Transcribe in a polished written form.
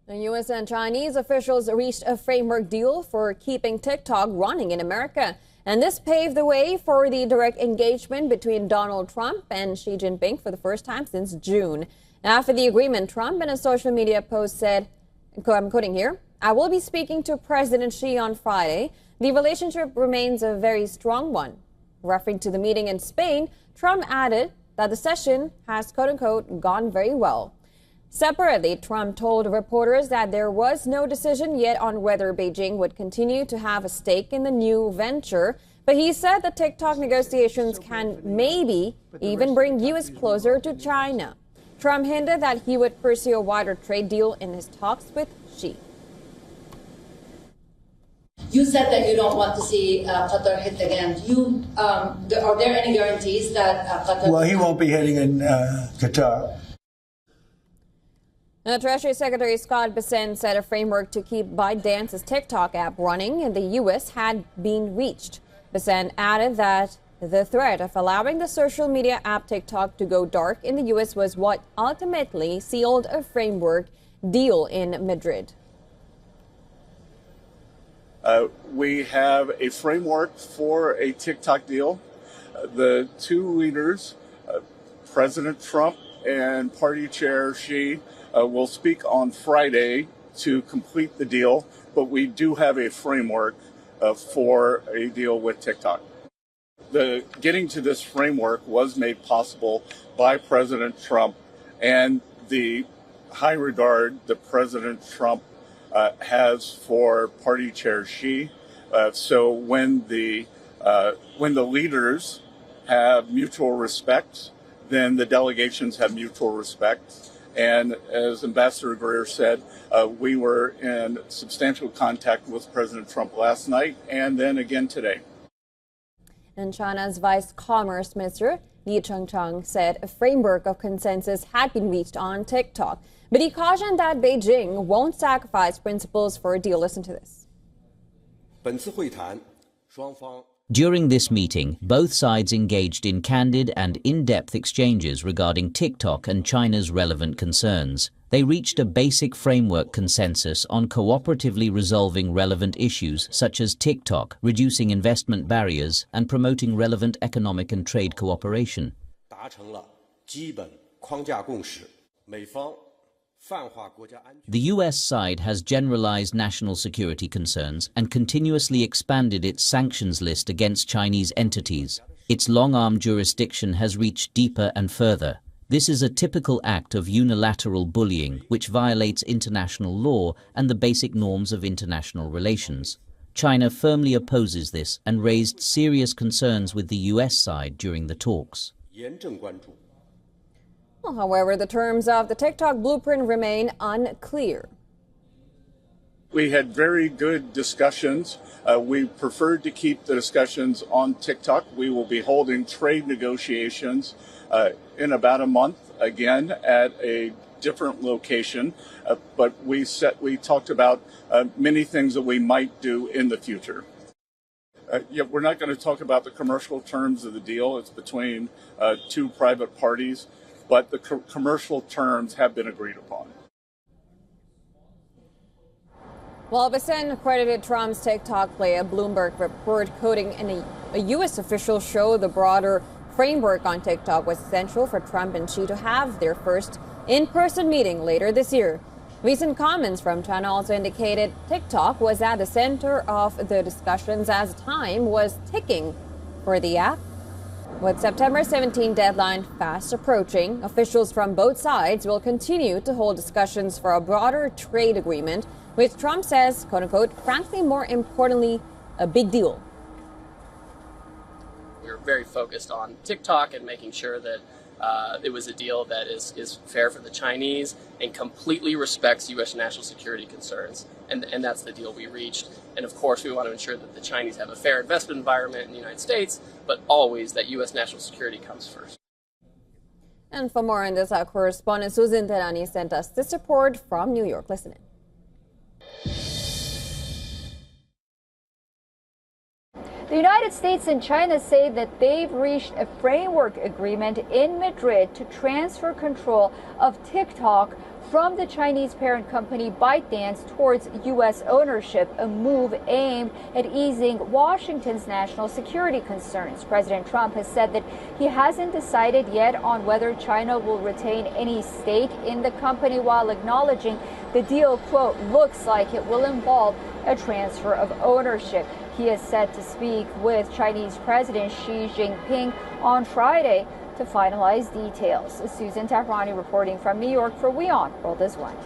The U.S. and Chinese officials reached a framework deal for keeping TikTok running in America. And this paved the way for the direct engagement between Donald Trump and Xi Jinping for the first time since June. After the agreement, Trump in a social media post said, I'm quoting here, "I will be speaking to President Xi on Friday. The relationship remains a very strong one." Referring to the meeting in Spain, Trump added that the session has, quote-unquote, gone very well. Separately, Trump told reporters that there was no decision yet on whether Beijing would continue to have a stake in the new venture, but he said the TikTok negotiations can maybe even bring U.S. closer to China. Trump hinted that he would pursue a wider trade deal in his talks with Xi. You said that you don't want to see Qatar hit again. Are there any guarantees that Qatar... Well, he won't be hitting in Qatar. Now, Treasury Secretary Scott Bessent said a framework to keep ByteDance's TikTok app running in the U.S. had been reached. Bessent added that the threat of allowing the social media app TikTok to go dark in the U.S. was what ultimately sealed a framework deal in Madrid. We have a framework for a TikTok deal. The two leaders, President Trump and Party Chair Xi, will speak on Friday to complete the deal, but we do have a framework for a deal with TikTok. Getting to this framework was made possible by President Trump and the high regard that President Trump has for Party Chair Xi. So when the leaders have mutual respect, then the delegations have mutual respect. And as Ambassador Greer said, we were in substantial contact with President Trump last night and then again today. And China's Vice Commerce Minister Li Chengcheng said a framework of consensus had been reached on TikTok. But he cautioned that Beijing won't sacrifice principles for a deal. Listen to this. During this meeting, both sides engaged in candid and in-depth exchanges regarding TikTok and China's relevant concerns. They reached a basic framework consensus on cooperatively resolving relevant issues such as TikTok, reducing investment barriers, and promoting relevant economic and trade cooperation. The U.S. side has generalized national security concerns and continuously expanded its sanctions list against Chinese entities. Its long-arm jurisdiction has reached deeper and further. This is a typical act of unilateral bullying which violates international law and the basic norms of international relations. China firmly opposes this and raised serious concerns with the U.S. side during the talks. Well, however, the terms of the TikTok blueprint remain unclear. We had very good discussions. We preferred to keep the discussions on TikTok. We will be holding trade negotiations in about a month, again, at a different location. But we talked about many things that we might do in the future. We're not going to talk about the commercial terms of the deal. It's between two private parties. But the commercial terms have been agreed upon. Well, Bessent credited Trump's TikTok play. A Bloomberg report quoting a U.S. official showed the broader framework on TikTok was essential for Trump and Xi to have their first in-person meeting later this year. Recent comments from China also indicated TikTok was at the center of the discussions as time was ticking for the app. With September 17 deadline fast approaching, officials from both sides will continue to hold discussions for a broader trade agreement, which Trump says, quote-unquote, frankly, more importantly, a big deal. We're very focused on TikTok and making sure that it was a deal that is fair for the Chinese and completely respects U.S. national security concerns. And that's the deal we reached. And of course, we want to ensure that the Chinese have a fair investment environment in the United States, but always that U.S. national security comes first. And for more on this, our correspondent Susan Terani sent us this report from New York. Listen in. The United States and China say that they've reached a framework agreement in Madrid to transfer control of TikTok from the Chinese parent company ByteDance towards U.S. ownership, a move aimed at easing Washington's national security concerns. President Trump has said that he hasn't decided yet on whether China will retain any stake in the company, while acknowledging the deal, quote, looks like it will involve a transfer of ownership. He is set to speak with Chinese President Xi Jinping on Friday to finalize details. Susan Taprani reporting from New York for WION World is One.